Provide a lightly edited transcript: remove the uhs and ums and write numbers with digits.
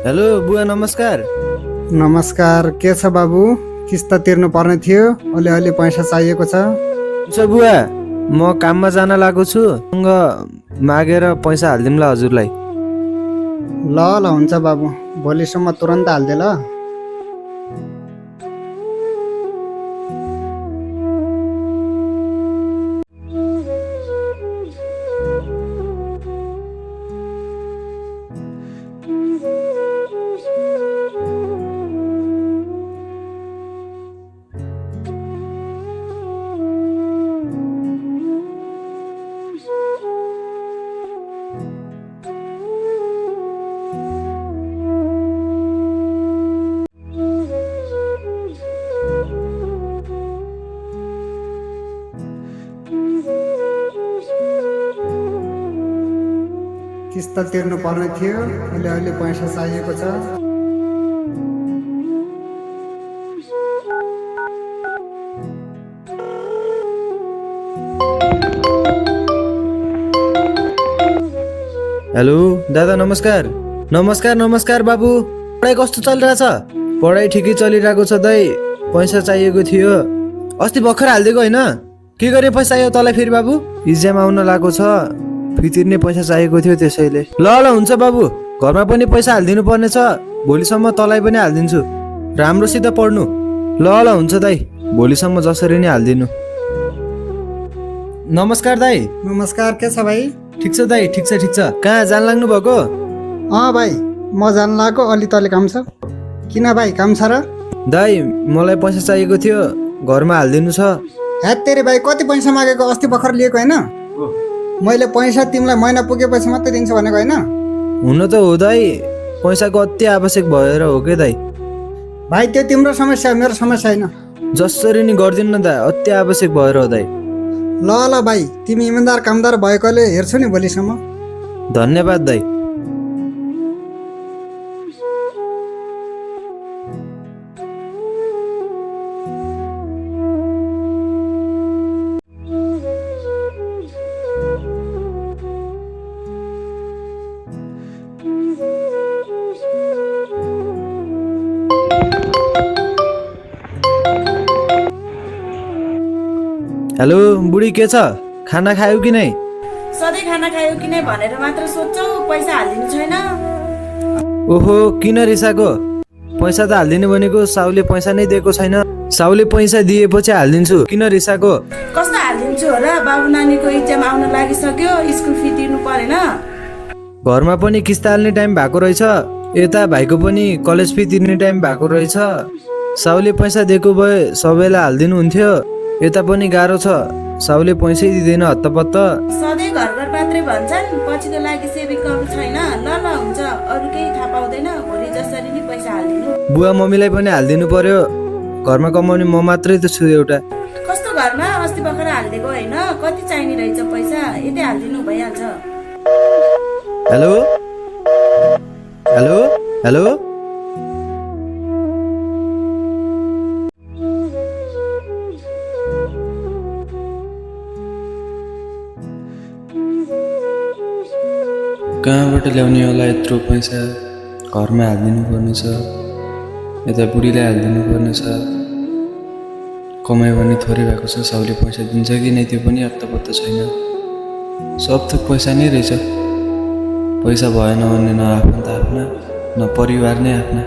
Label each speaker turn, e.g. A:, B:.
A: Hello बुवा नमस्कार।
B: नमस्कार। के छ बाबु? किस्त तिर्नु पर्ने थियो, अलिअलि पैसा चाहिएको छ।
A: हुन्छ बुवा, म काममा जान लागेको छु, मागेर पैसा हालिदिउँला हजुरलाई।
B: ल ल हुन्छ बाबु, भोलिसम्म तुरन्त हालिदे ल। किस्त तिर्नु पर्ने थियो, अलिअलि पैसा चाहिएको छ।
A: हेलो दादा नमस्कार। नमस्कार नमस्कार बाबु, पढाइ कस्तो चलिरहेछ? पढाइ ठिकै चलिरहेको छ दाइ, पैसा चाहिएको थियो। अस्ति भर्खर हालिदिएको होइन? के गरे पैसा चाहियो तँलाई फेरि बाबु? इक्जाम आउन लागेको छ, फी तिर्ने पैसा चाहिएको थियो त्यसैले। ल ल हुन्छ बाबु, घरमा पनि पैसा हालिदिनु पर्ने छ, भोलिसम्म तँलाई पनि हालिदिन्छु, राम्रोसित पढ्नु। ल ल हुन्छ दाइ, भोलिसम्म जसरी नै हालिदिनु। नमस्कार दाइ।
B: नमस्कार। के छ भाइ?
A: ठिक छ दाइ, ठिक छ ठिक छ। कहाँ जान लाग्नु भएको?
B: भाइ, म जान लागेको, अलि तले काम छ। किन भाइ, काम छ र?
A: दाइ मलाई पैसा चाहिएको थियो, घरमा हालिदिनु छ।
B: ह्याट तेरे भाइ, कति पैसा मागेको? अस्ति भर्खर लिएको होइन? मैले पैसा तिमीलाई महिना पुगेपछि मात्रै दिन्छु भनेको होइन?
A: हुन त हो दाइ, पैसाको अति आवश्यक भएर हो के दाइ।
B: भाइ त्यो तिम्रो समस्या, मेरो समस्या होइन।
A: जसरी नि गरिदिनु न दाइ, अति आवश्यक भएर हो दाइ।
B: ल ल भाइ, तिमी इमान्दार कामदार भएकोले हेर्छु नि भोलिसम्म।
A: धन्यवाद दाइ। हेलो बुढी, के छ? खाना खायौ कि नै?
C: सधैँ खाना खायो कि नै भनेर मात्र सोध्छौ, पैसा हालिदिनु छैन।
A: ओहो किन रिसाएको? पैसा त हालिदिनु भनेको, साउले पैसा नै दिएको छैन। साउले पैसा दिएपछि हालिदिन्छु, किन रिसाएको?
C: कस्तो हालिदिन्छु होला? बाबु नानीको इक्जाम आउन लागिसक्यो, स्कुल फी तिर्नु परेन।
A: घरमा पनि किस्त हाल्ने टाइम भएको रहेछ, यता भाइको पनि कलेज फी तिर्ने टाइम भएको रहेछ। साउले पैसा दिएको भए सबैलाई हालिदिनु हुन्थ्यो, यता पनि गाह्रो छ, साउले पैसै दिँदैन हत्तपत्त।
C: सधैँ घर घर पात्रै भन्छन्, पछिको लागि सेभिङ गर्नु छैन। ल ल हुन्छ, अरू केही थाहा पाउँदैन, भोलि जसरी नि पैसा हालिदिनु।
A: बुवा मम्मीलाई पनि हालिदिनु पर्यो, घरमा कमाउने म मात्रै त छु एउटा।
C: कस्तो घरमा? अस्ति भर्खर हालिदिएको होइन? कति चाहिने रहेछ पैसा? यतै हालिदिनु भइहाल्छ।
A: हेलो हेलो हेलो कहाँबाट ल्याउने होला यत्रो पैसा? घरमा हालिदिनु पर्ने छ, यता बुढीलाई हालिदिनु पर्ने छ। कमाइ भने थोरै भएको छ, साउले पैसा दिन्छ कि नै त्यो पनि हत्तपत्त छैन। सब थोक पैसा नै रहेछ, पैसा भएन भने न आफन्त आफ्ना, न परिवार नै आफ्ना।